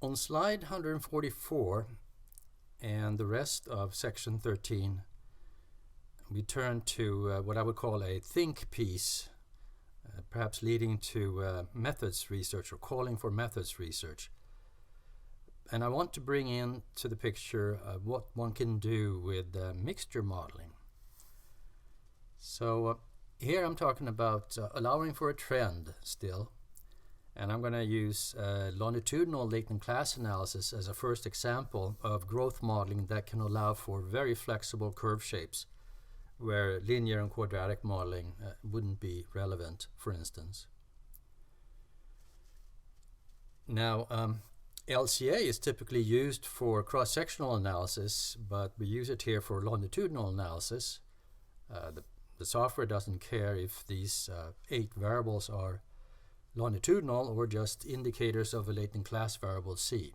On slide 144 and the rest of section 13, we turn to what I would call a think piece, perhaps leading to methods research or calling for methods research. And I want to bring into the picture what one can do with mixture modeling. So here I'm talking about allowing for a trend still, and I'm going to use longitudinal latent class analysis as a first example of growth modeling that can allow for very flexible curve shapes where linear and quadratic modeling wouldn't be relevant, for instance. Now, LCA is typically used for cross-sectional analysis, but we use it here for longitudinal analysis. The software doesn't care if these 8 variables are longitudinal or just indicators of a latent class variable C.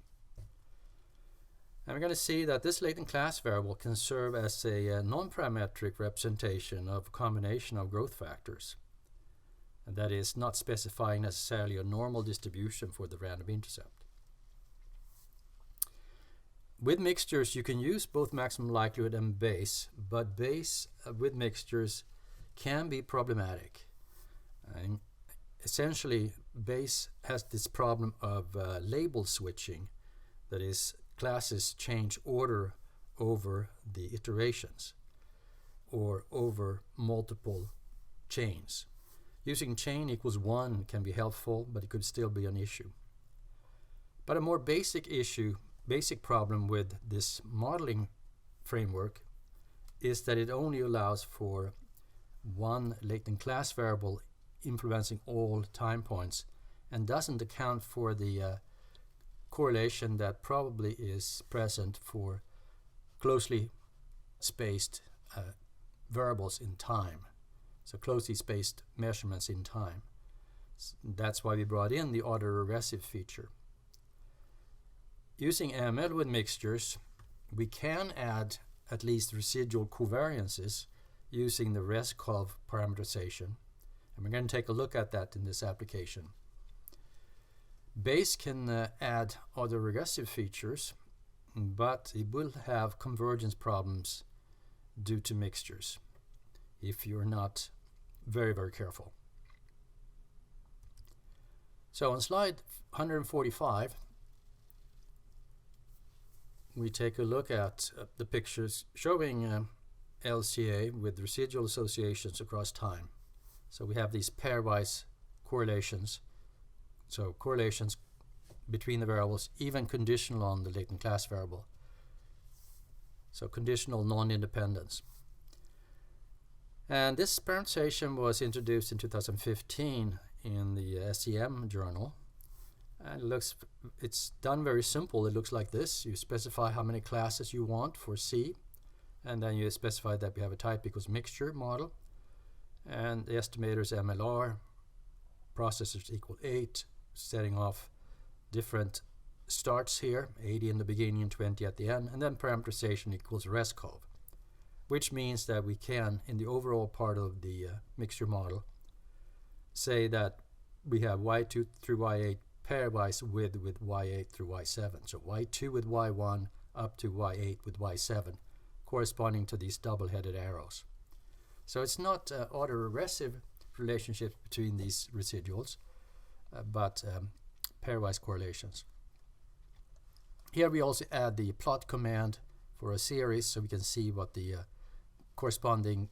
And we're going to see that this latent class variable can serve as a non-parametric representation of a combination of growth factors. And that is not specifying necessarily a normal distribution for the random intercept. With mixtures, you can use both maximum likelihood and Bayes, but Bayes with mixtures can be problematic. And essentially, Bayes has this problem of label switching, that is, classes change order over the iterations or over multiple chains. Using chain equals 1 can be helpful, but it could still be an issue. But a more basic problem with this modeling framework is that it only allows for one latent class variable influencing all time points and doesn't account for the correlation that probably is present for closely spaced variables in time. So closely spaced measurements in time. That's why we brought in the autoregressive feature. Using AML with mixtures, we can add at least residual covariances using the Rescov parameterization. And we're going to take a look at that in this application. Bayes can add autoregressive features, but it will have convergence problems due to mixtures if you're not very, very careful. So on slide 145, we take a look at the pictures showing LCA with residual associations across time. So we have these pairwise correlations. So correlations between the variables, even conditional on the latent class variable. So conditional non-independence. And this parameterization was introduced in 2015 in the SEM journal. And it's done very simple. It looks like this. You specify how many classes you want for C, and then you specify that we have a type equals mixture model, and the estimators MLR, processors equal 8, setting off different starts here, 80 in the beginning and 20 at the end, and then parameterization equals Rescov, which means that we can, in the overall part of the mixture model, say that we have Y2 through Y8 pairwise with Y8 through Y7. So Y2 with Y1 up to Y8 with Y7, corresponding to these double-headed arrows. So it's not autoregressive relationships between these residuals, but pairwise correlations. Here we also add the plot command for a series so we can see what the corresponding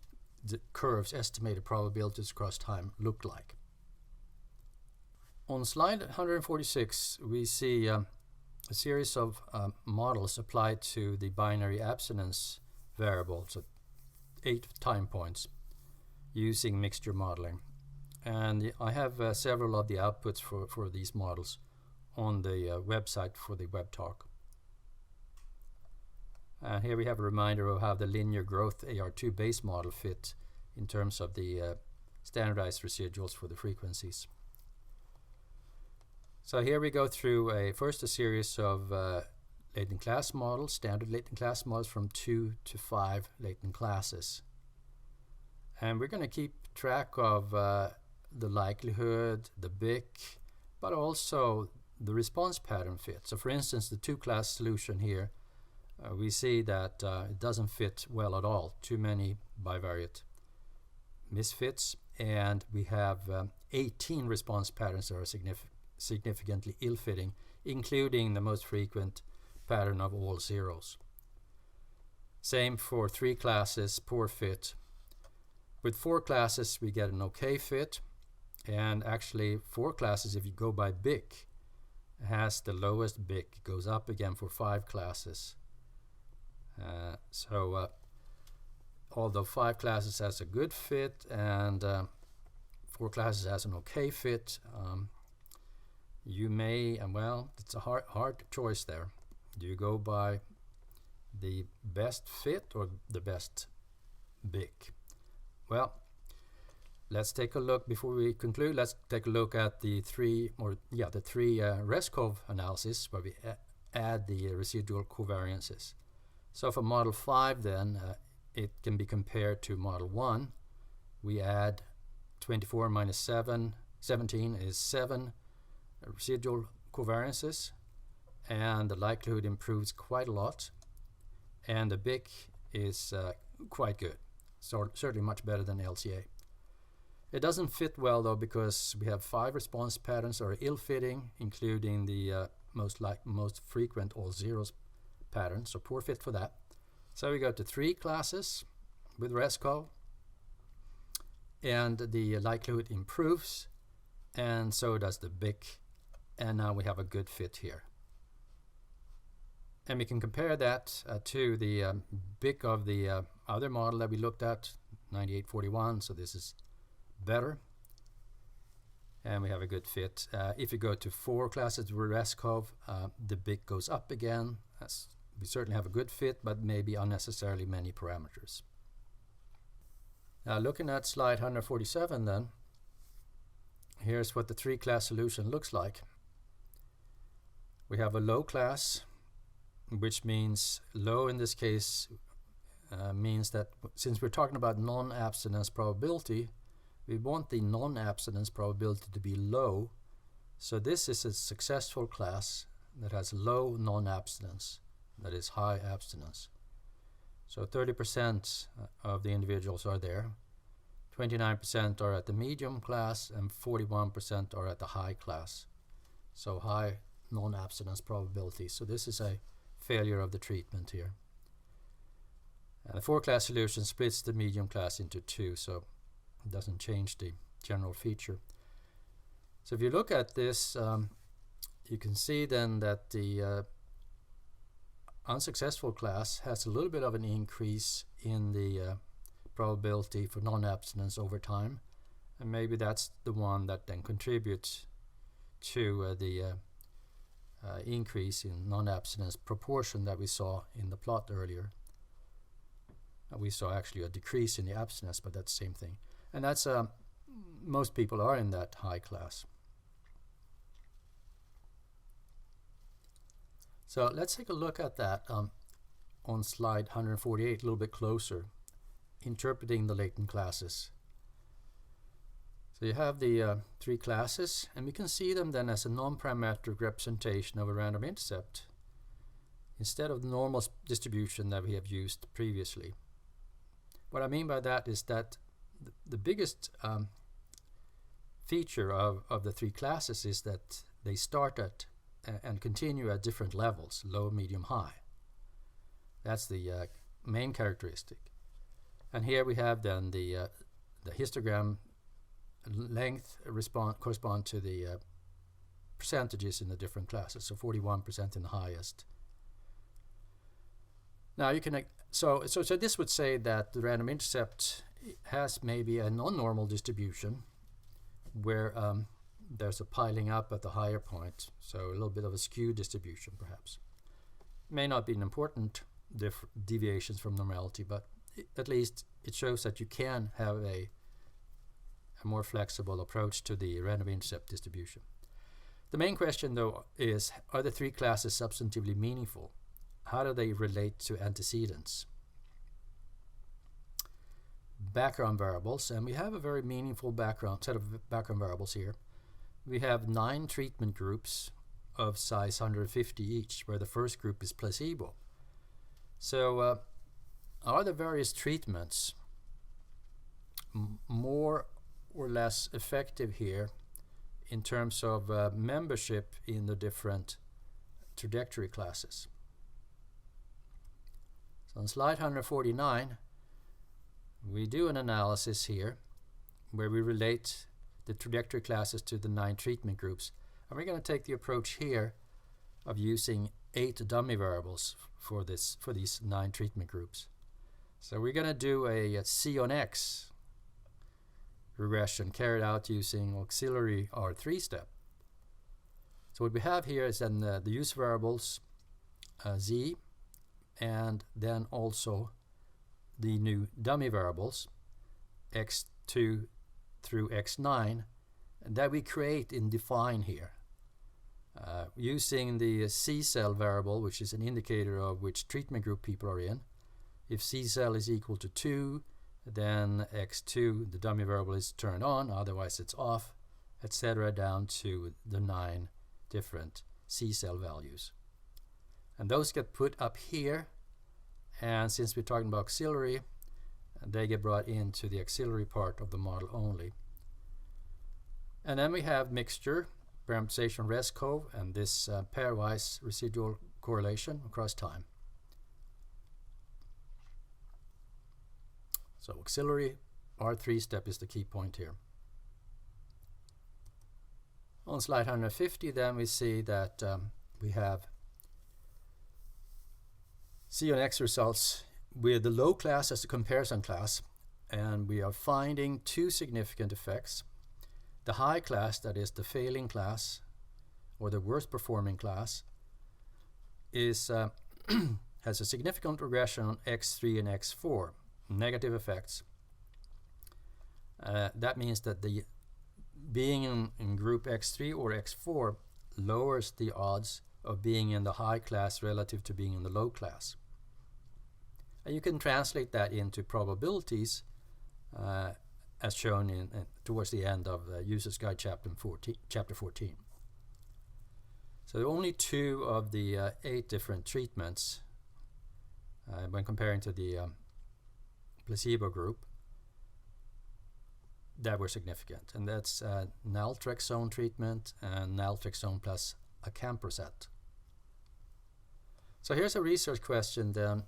curves, estimated probabilities across time, look like. On slide 146, we see a series of models applied to the binary abstinence variable, so 8 time points, using mixture modeling. And I have several of the outputs for these models on the website for the Webtalk. And here we have a reminder of how the linear growth AR2 base model fit in terms of the standardized residuals for the frequencies. So here we go through first a series of latent class models, standard latent class models from 2 to 5 latent classes. And we're going to keep track of the likelihood, the BIC, but also the response pattern fit. So for instance, the two-class solution here, we see that it doesn't fit well at all. Too many bivariate misfits, and we have 18 response patterns that are significantly ill-fitting, including the most frequent pattern of all zeros. Same for 3 classes, poor fit. With 4 classes, we get an okay fit, and actually 4 classes, if you go by BIC, has the lowest BIC. It goes up again for 5 classes. Although 5 classes has a good fit and 4 classes has an okay fit, you may, and well, it's a hard choice there. Do you go by the best fit or the best BIC? Well, let's take a look before we conclude. Let's take a look at the three Rescov analysis where we add the residual covariances. So for model 5 then, it can be compared to model 1. We add 24 minus 17 is 7 residual covariances, and the likelihood improves quite a lot, and the BIC is quite good, so certainly much better than LCA. It doesn't fit well though, because we have 5 response patterns that are ill-fitting, including the most frequent all zeros pattern, so poor fit for that. So we go to 3 classes with Rescov, and the likelihood improves, and so does the BIC, and now we have a good fit here. And we can compare that to the BIC of the other model that we looked at, 9841, so this is better, and we have a good fit. If you go to 4 classes with Rescov, the BIC goes up again. We certainly have a good fit, but maybe unnecessarily many parameters. Now looking at slide 147 then, here's what the 3-class solution looks like. We have a low class, which means low in this case means that since we're talking about non-abstinence probability, we want the non-abstinence probability to be low. So this is a successful class that has low non-abstinence, that is high abstinence. So 30% of the individuals are there, 29% are at the medium class, and 41% are at the high class. So high non-abstinence probability. So this is a failure of the treatment here. And the 4-class solution splits the medium class into 2, so it doesn't change the general feature. So if you look at this, you can see then that the unsuccessful class has a little bit of an increase in the probability for non-abstinence over time, and maybe that's the one that then contributes to the increase in non-abstinence proportion that we saw in the plot earlier. We saw actually a decrease in the abstinence, but that's the same thing. And that's most people are in that high class. So let's take a look at that on slide 148 a little bit closer, interpreting the latent classes. So you have the 3 classes, and we can see them then as a non-parametric representation of a random intercept instead of the normal distribution that we have used previously. What I mean by that is that the biggest feature of the 3 classes is that they start at and continue at different levels, low, medium, high. That's the main characteristic. And here we have then the histogram length correspond to the percentages in the different classes, so 41% in the highest. Now you can so this would say that the random intercept has maybe a non-normal distribution where there's a piling up at the higher point, so a little bit of a skew distribution perhaps. May not be an important deviations from normality, but at least it shows that you can have a more flexible approach to the random intercept distribution. The main question though is, are the 3 classes substantively meaningful? How do they relate to antecedents? Background variables, and we have a very meaningful set of background variables here. We have 9 treatment groups of size 150 each, where the first group is placebo. So are the various treatments more or less effective here in terms of membership in the different trajectory classes? So on slide 149, we do an analysis here where we relate the trajectory classes to the 9 treatment groups. And we're going to take the approach here of using 8 dummy variables for these 9 treatment groups. So we're going to do a C on X regression carried out using auxiliary R3 step. So what we have here is then the use variables Z, and then also the new dummy variables X2 through X9 that we create and define here. Using the C cell variable, which is an indicator of which treatment group people are in. If C cell is equal to 2, then X2, the dummy variable, is turned on, otherwise it's off, etc., down to the 9 different C cell values. And those get put up here, and since we're talking about auxiliary, they get brought into the auxiliary part of the model only. And then we have mixture, parameterization Rescov, and this pairwise residual correlation across time. So auxiliary R3 step is the key point here. On slide 150 then we see that we have C on X results with the low class as the comparison class, and we are finding 2 significant effects. The high class, that is the failing class or the worst performing class, is has a significant regression on X3 and X4, negative effects. That means that the being in group X3 or X4 lowers the odds of being in the high class relative to being in the low class. And you can translate that into probabilities as shown in towards the end of the User's Guide chapter 14. So only 2 of the 8 different treatments, when comparing to the placebo group, that were significant, and that's naltrexone treatment and naltrexone plus acamprosate. So here's a research question then.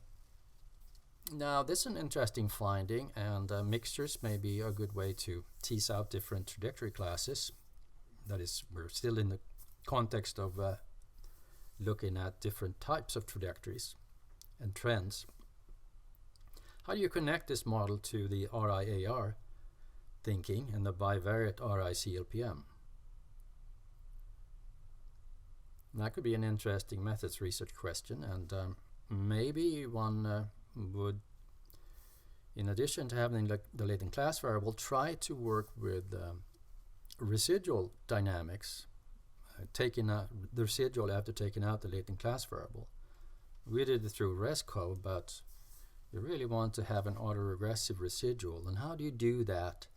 Now this is an interesting finding, and mixtures may be a good way to tease out different trajectory classes. That is, we're still in the context of looking at different types of trajectories and trends. How do you connect this model to the RIAR thinking and the bivariate RI-CLPM? That could be an interesting methods research question, and maybe one would, in addition to having the latent class variable, try to work with residual dynamics, taking out the residual after taking out the latent class variable. We did it through Rescov, but you really want to have an autoregressive residual. And how do you do that?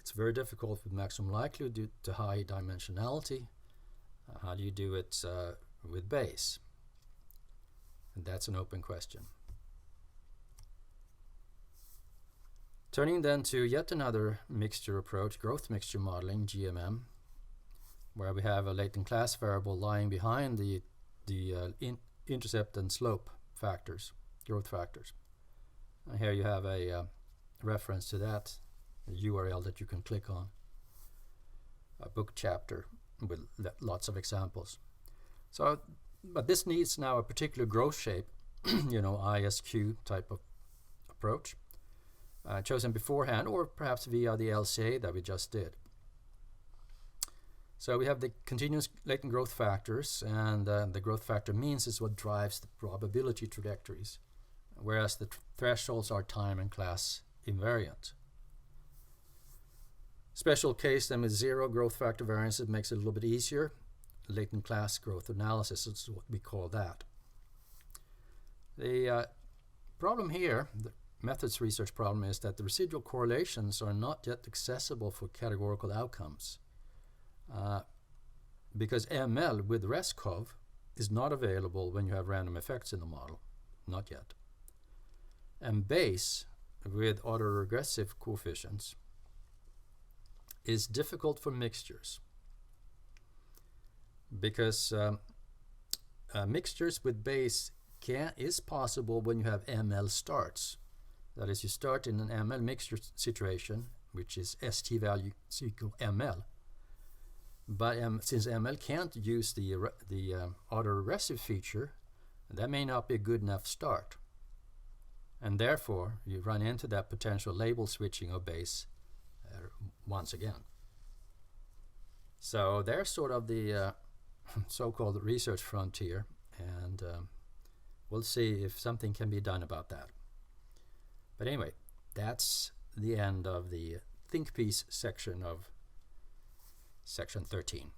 It's very difficult with maximum likelihood due to high dimensionality. How do you do it with Bayes? And that's an open question. Turning then to yet another mixture approach, growth mixture modeling, GMM, where we have a latent class variable lying behind the intercept and slope factors, growth factors. And here you have a reference to that, a URL that you can click on, a book chapter with lots of examples. So, but this needs now a particular growth shape, ISQ type of approach, chosen beforehand or perhaps via the LCA that we just did. So we have the continuous latent growth factors, and the growth factor means is what drives the probability trajectories, whereas the thresholds are time and class invariant. Special case then with 0 growth factor variance, it makes it a little bit easier. Latent class growth analysis is what we call that. The problem here, the methods research problem, is that the residual correlations are not yet accessible for categorical outcomes. because ML with Rescov is not available when you have random effects in the model, not yet. And base with autoregressive coefficients is difficult for mixtures, because mixtures with base is possible when you have ML starts. That is, you start in an ML mixture situation, which is ST value is equal ML. But since ML can't use the autoregressive feature, that may not be a good enough start. And therefore, you run into that potential label switching of base once again. So there's sort of the so-called research frontier, and we'll see if something can be done about that. But anyway, that's the end of the think piece section of section 13.